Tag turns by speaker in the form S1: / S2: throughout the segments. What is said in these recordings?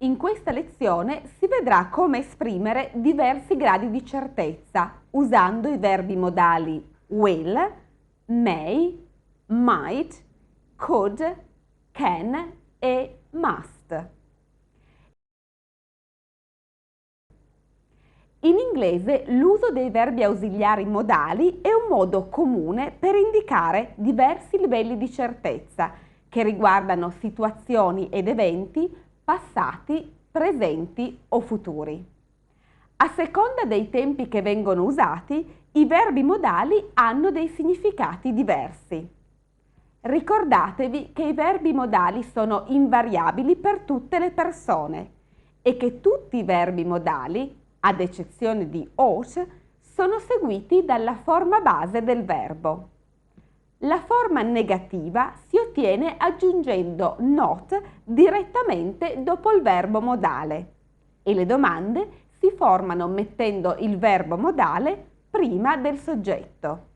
S1: In questa lezione si vedrà come esprimere diversi gradi di certezza usando i verbi modali will, may, might, could, can e must. In inglese l'uso dei verbi ausiliari modali è un modo comune per indicare diversi livelli di certezza che riguardano situazioni ed eventi passati, presenti o futuri. A seconda dei tempi che vengono usati, i verbi modali hanno dei significati diversi. Ricordatevi che i verbi modali sono invariabili per tutte le persone e che tutti i verbi modali, ad eccezione di ought, sono seguiti dalla forma base del verbo. La forma negativa si ottiene aggiungendo not direttamente dopo il verbo modale e le domande si formano mettendo il verbo modale prima del soggetto.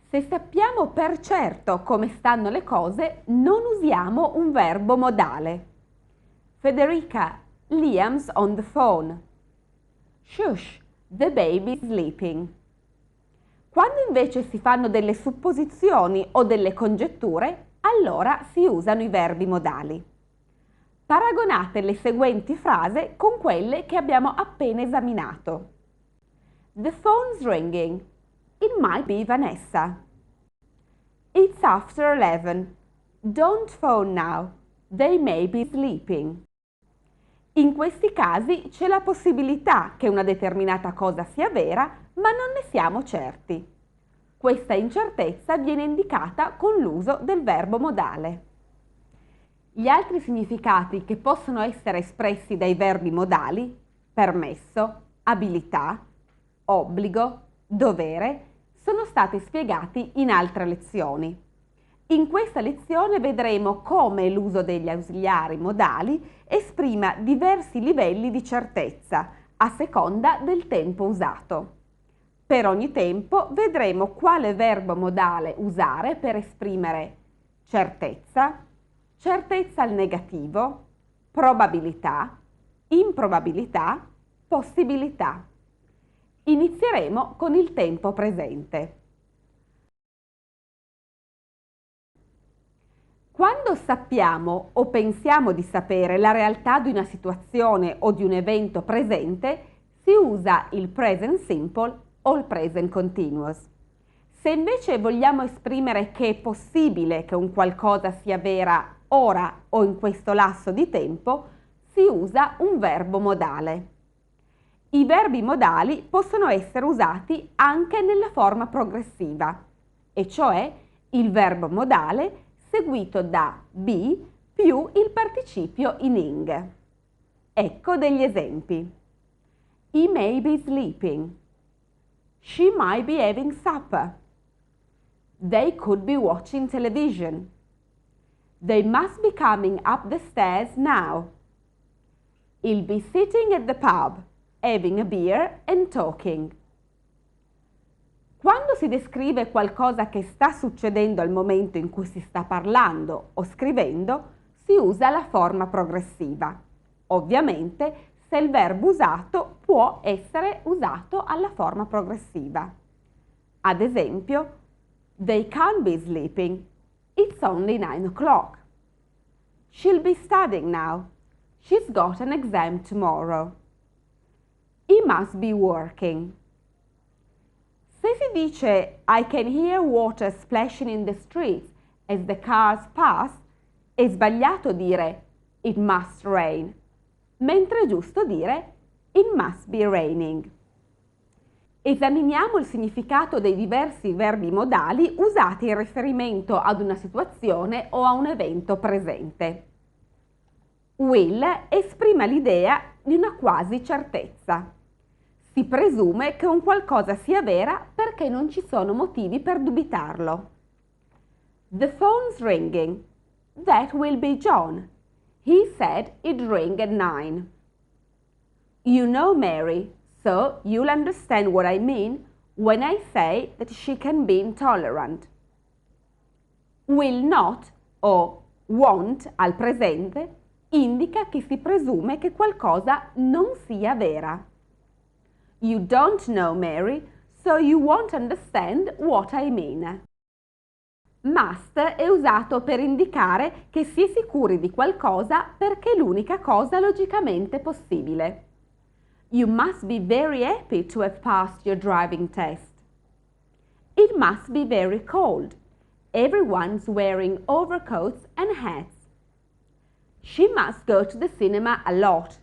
S1: Se sappiamo per certo come stanno le cose, non usiamo un verbo modale. Federica, Liam's on the phone. Shush, the baby's sleeping. Quando invece si fanno delle supposizioni o delle congetture, allora si usano i verbi modali. Paragonate le seguenti frasi con quelle che abbiamo appena esaminato. The phone's ringing. It might be Vanessa. It's after 11. Don't phone now. They may be sleeping. In questi casi c'è la possibilità che una determinata cosa sia vera, ma non ne siamo certi. Questa incertezza viene indicata con l'uso del verbo modale. Gli altri significati che possono essere espressi dai verbi modali, permesso, abilità, obbligo, dovere, sono stati spiegati in altre lezioni. In questa lezione vedremo come l'uso degli ausiliari modali esprima diversi livelli di certezza a seconda del tempo usato. Per ogni tempo vedremo quale verbo modale usare per esprimere certezza, certezza al negativo, probabilità, improbabilità, possibilità. Inizieremo con il tempo presente. Quando sappiamo o pensiamo di sapere la realtà di una situazione o di un evento presente, si usa il present simple o il present continuous. Se invece vogliamo esprimere che è possibile che un qualcosa sia vera ora o in questo lasso di tempo, si usa un verbo modale. I verbi modali possono essere usati anche nella forma progressiva, e cioè il verbo modale seguito da be più il participio in ing. Ecco degli esempi. He may be sleeping. She might be having supper. They could be watching television. They must be coming up the stairs now. He'll be sitting at the pub, having a beer and talking. Quando si descrive qualcosa che sta succedendo al momento in cui si sta parlando o scrivendo, si usa la forma progressiva. Ovviamente, se il verbo usato può essere usato alla forma progressiva. Ad esempio, they can't be sleeping. It's only 9 o'clock. She'll be studying now. She's got an exam tomorrow. He must be working. Se si dice I can hear water splashing in the streets as the cars pass, è sbagliato dire it must rain, mentre è giusto dire it must be raining. Esaminiamo il significato dei diversi verbi modali usati in riferimento ad una situazione o a un evento presente. Will esprime l'idea di una quasi certezza. Si presume che un qualcosa sia vera perché non ci sono motivi per dubitarlo. The phone's ringing. That will be John. He said it'd ring at 9. You know Mary, so you'll understand what I mean when I say that she can be intolerant. Will not o won't al presente indica che si presume che qualcosa non sia vera. You don't know Mary, so you won't understand what I mean. Must è usato per indicare che si è sicuri di qualcosa perché è l'unica cosa logicamente possibile. You must be very happy to have passed your driving test. It must be very cold. Everyone's wearing overcoats and hats. She must go to the cinema a lot.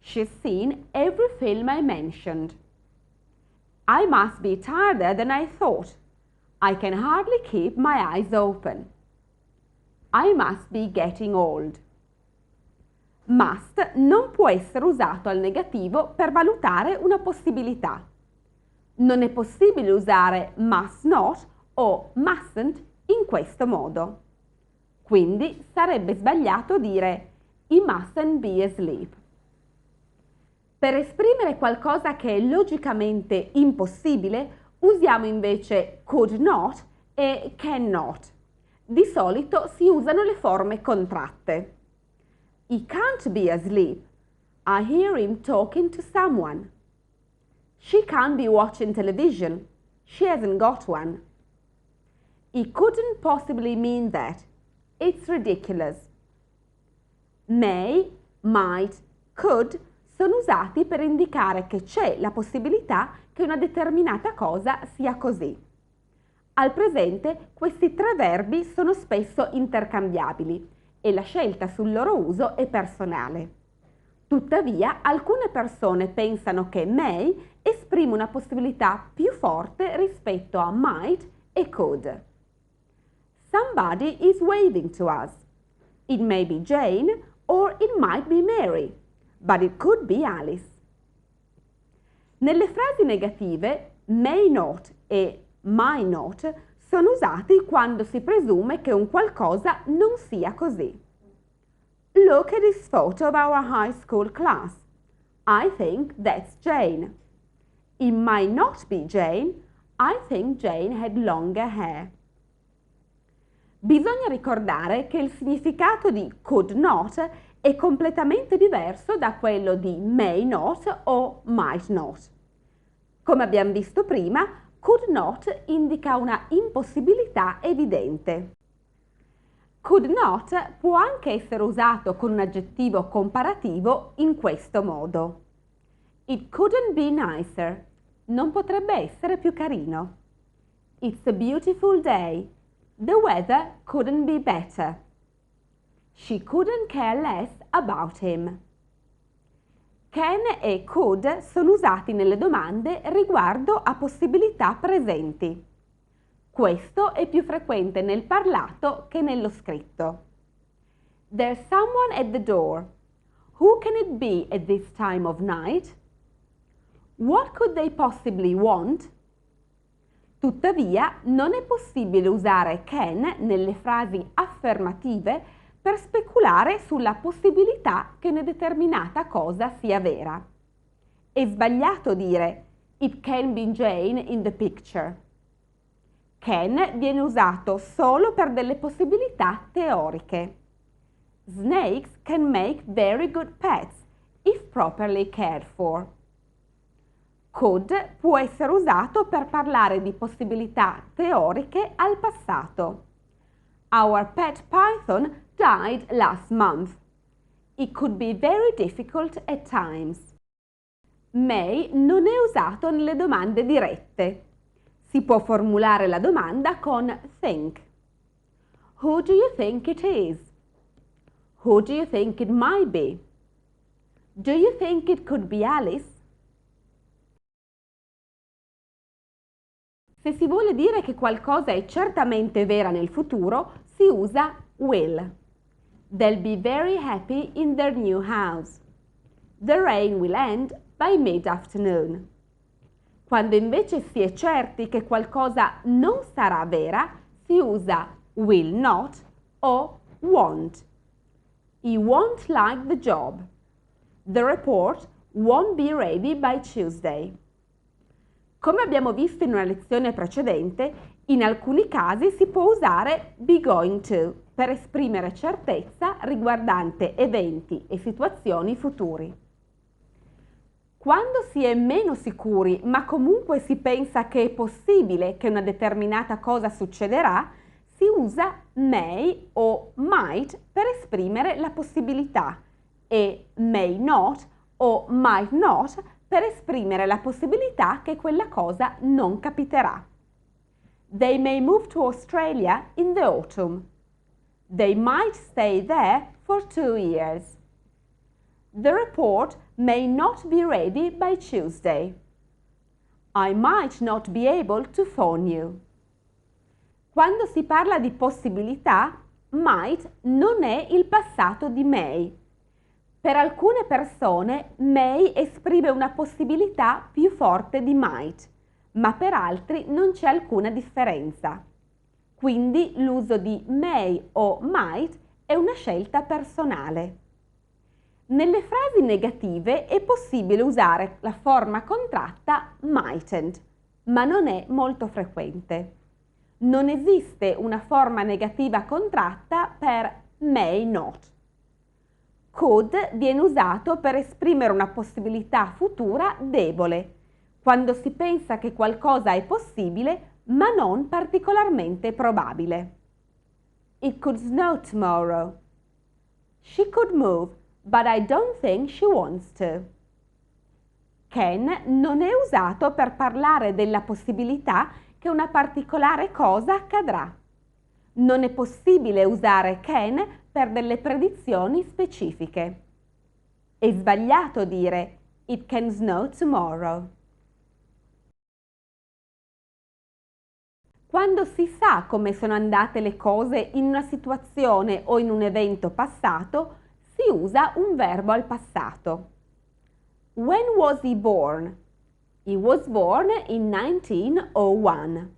S1: She's seen every film I mentioned. I must be tireder than I thought. I can hardly keep my eyes open. I must be getting old. Must non può essere usato al negativo per valutare una possibilità. Non è possibile usare must not o mustn't in questo modo. Quindi sarebbe sbagliato dire he mustn't be asleep. Per esprimere qualcosa che è logicamente impossibile, usiamo invece could not e cannot. Di solito si usano le forme contratte. He can't be asleep. I hear him talking to someone. She can't be watching television. She hasn't got one. He couldn't possibly mean that. It's ridiculous. May, might, could sono usati per indicare che c'è la possibilità che una determinata cosa sia così. Al presente questi tre verbi sono spesso intercambiabili e la scelta sul loro uso è personale. Tuttavia, alcune persone pensano che may esprime una possibilità più forte rispetto a might e could. Somebody is waving to us. It may be Jane or it might be Mary, but it could be Alice. Nelle frasi negative, may not e might not sono usati quando si presume che un qualcosa non sia così. Look at this photo of our high school class. I think that's Jane. It might not be Jane. I think Jane had longer hair. Bisogna ricordare che il significato di could not è completamente diverso da quello di may not o might not. Come abbiamo visto prima, could not indica una impossibilità evidente. Could not può anche essere usato con un aggettivo comparativo in questo modo. It couldn't be nicer. Non potrebbe essere più carino. It's a beautiful day. The weather couldn't be better. She couldn't care less about him. Can e could sono usati nelle domande riguardo a possibilità presenti. Questo è più frequente nel parlato che nello scritto. There's someone at the door. Who can it be at this time of night? What could they possibly want? Tuttavia, non è possibile usare can nelle frasi affermative per speculare sulla possibilità che una determinata cosa sia vera. È sbagliato dire It can be Jane in the picture. Can viene usato solo per delle possibilità teoriche. Snakes can make very good pets if properly cared for. Could può essere usato per parlare di possibilità teoriche al passato. Our pet python died last month. It could be very difficult at times. May non è usato nelle domande dirette. Si può formulare la domanda con think. Who do you think it is? Who do you think it might be? Do you think it could be Alice? Se si vuole dire che qualcosa è certamente vera nel futuro, si usa will. They'll be very happy in their new house. The rain will end by mid-afternoon. Quando invece si è certi che qualcosa non sarà vera, si usa will not o won't. He won't like the job. The report won't be ready by Tuesday. Come abbiamo visto in una lezione precedente, In alcuni casi si può usare be going to per esprimere certezza riguardante eventi e situazioni futuri. Quando si è meno sicuri, ma comunque si pensa che è possibile che una determinata cosa succederà, si usa may o might per esprimere la possibilità e may not o might not per esprimere la possibilità che quella cosa non capiterà. They may move to Australia in the autumn. They might stay there for 2 years. The report may not be ready by Tuesday. I might not be able to phone you. Quando si parla di possibilità, might non è il passato di may. Per alcune persone may esprime una possibilità più forte di might, ma per altri non c'è alcuna differenza. Quindi l'uso di may o might è una scelta personale. Nelle frasi negative è possibile usare la forma contratta mightn't, ma non è molto frequente. Non esiste una forma negativa contratta per may not. Could viene usato per esprimere una possibilità futura debole, quando si pensa che qualcosa è possibile ma non particolarmente probabile. It could snow tomorrow. She could move, but I don't think she wants to. Can non è usato per parlare della possibilità che una particolare cosa accadrà. Non è possibile usare can per delle predizioni specifiche. È sbagliato dire It can snow tomorrow. Quando si sa come sono andate le cose in una situazione o in un evento passato, si usa un verbo al passato. When was he born? He was born in 1901.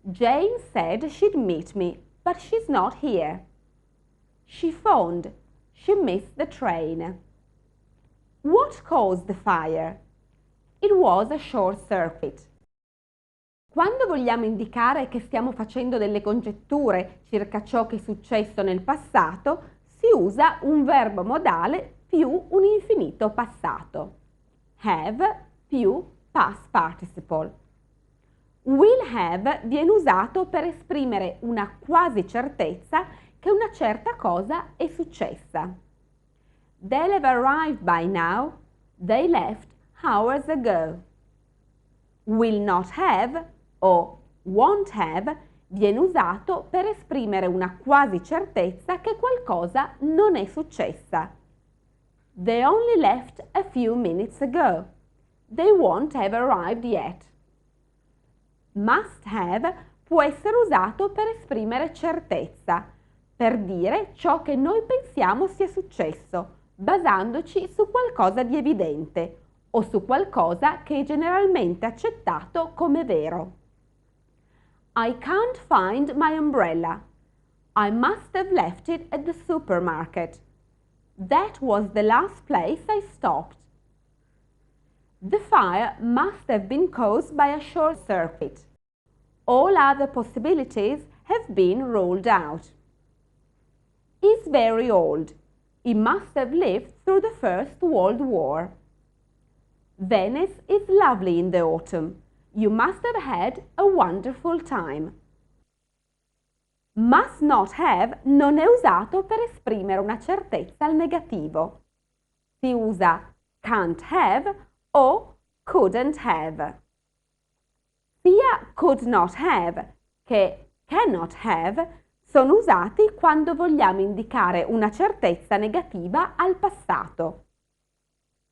S1: Jane said she'd meet me, but she's not here. She phoned. She missed the train. What caused the fire? It was a short circuit. Quando vogliamo indicare che stiamo facendo delle congetture circa ciò che è successo nel passato, si usa un verbo modale più un infinito passato. Have più past participle. Will have viene usato per esprimere una quasi certezza che una certa cosa è successa. They'll have arrived by now. They left hours ago. Will not have o won't have viene usato per esprimere una quasi certezza che qualcosa non è successa. They only left a few minutes ago. They won't have arrived yet. Must have può essere usato per esprimere certezza, per dire ciò che noi pensiamo sia successo, basandoci su qualcosa di evidente o su qualcosa che è generalmente accettato come vero. I can't find my umbrella. I must have left it at the supermarket. That was the last place I stopped. The fire must have been caused by a short circuit. All other possibilities have been ruled out. He's very old. He must have lived through the First World War. Venice is lovely in the autumn. You must have had a wonderful time. Must not have non è usato per esprimere una certezza al negativo. Si usa can't have o couldn't have. Sia could not have che cannot have sono usati quando vogliamo indicare una certezza negativa al passato.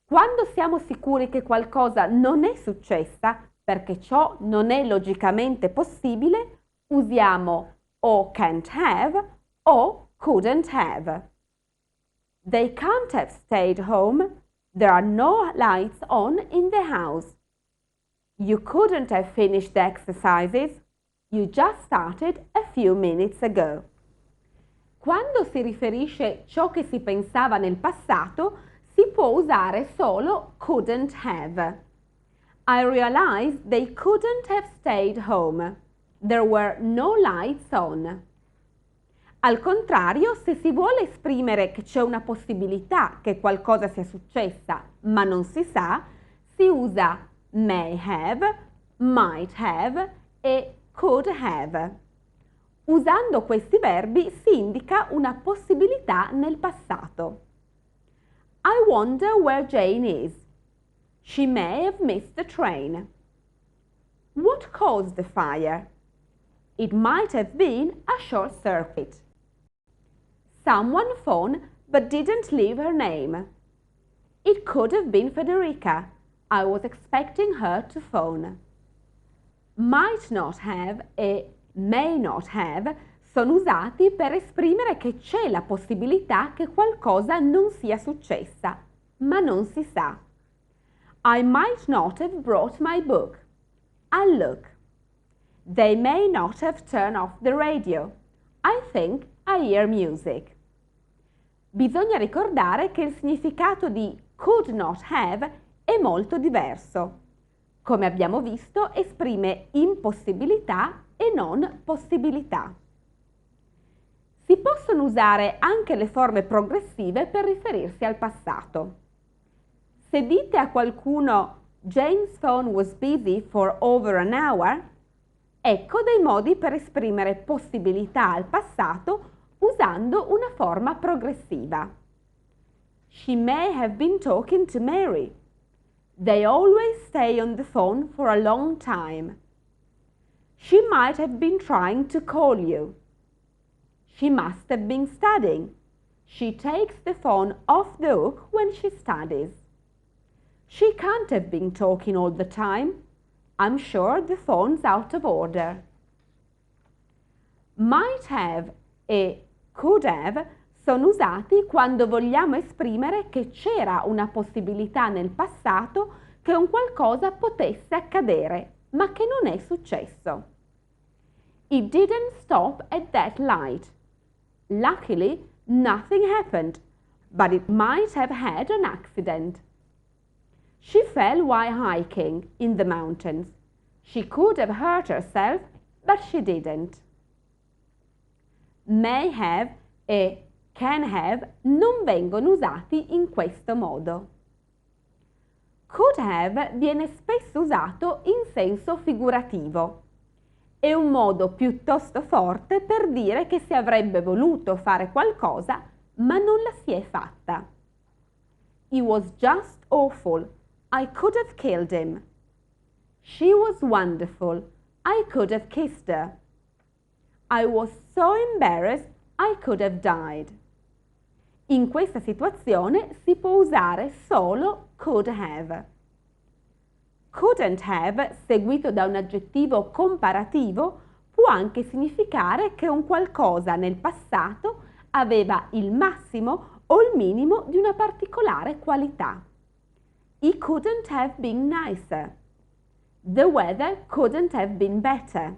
S1: Quando siamo sicuri che qualcosa non è successa, perché ciò non è logicamente possibile, usiamo o can't have o couldn't have. They can't have stayed home. There are no lights on in the house. You couldn't have finished the exercises. You just started a few minutes ago. Quando si riferisce ciò che si pensava nel passato, si può usare solo couldn't have. I realized they couldn't have stayed home. There were no lights on. Al contrario, se si vuole esprimere che c'è una possibilità che qualcosa sia successa, ma non si sa, si usa may have, might have e could have. Usando questi verbi si indica una possibilità nel passato. I wonder where Jane is. She may have missed the train. What caused the fire? It might have been a short circuit. Someone phoned but didn't leave her name. It could have been Federica. I was expecting her to phone. Might not have e may not have sono usati per esprimere che c'è la possibilità che qualcosa non sia successa, ma non si sa. I might not have brought my book. I'll look. They may not have turned off the radio. I think I hear music. Bisogna ricordare che il significato di could not have è molto diverso. Come abbiamo visto, esprime impossibilità e non possibilità. Si possono usare anche le forme progressive per riferirsi al passato. Se dite a qualcuno Jane's phone was busy for over an hour, ecco dei modi per esprimere possibilità al passato usando una forma progressiva. She may have been talking to Mary. They always stay on the phone for a long time. She might have been trying to call you. She must have been studying. She takes the phone off the hook when she studies. She can't have been talking all the time. I'm sure the phone's out of order. Might have e could have sono usati quando vogliamo esprimere che c'era una possibilità nel passato che un qualcosa potesse accadere, ma che non è successo. It didn't stop at that light. Luckily, nothing happened, but it might have had an accident. She fell while hiking in the mountains. She could have hurt herself, but she didn't. May have e can have non vengono usati in questo modo. Could have viene spesso usato in senso figurativo. È un modo piuttosto forte per dire che si avrebbe voluto fare qualcosa, ma non la si è fatta. It was just awful. I could have killed him. She was wonderful. I could have kissed her. I was so embarrassed I could have died. In questa situazione si può usare solo could have. Couldn't have, seguito da un aggettivo comparativo, può anche significare che un qualcosa nel passato aveva il massimo o il minimo di una particolare qualità. He couldn't have been nicer. The weather couldn't have been better.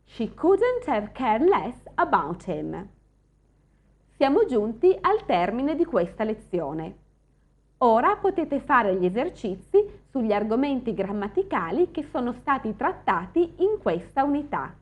S1: She couldn't have cared less about him. Siamo giunti al termine di questa lezione. Ora potete fare gli esercizi sugli argomenti grammaticali che sono stati trattati in questa unità.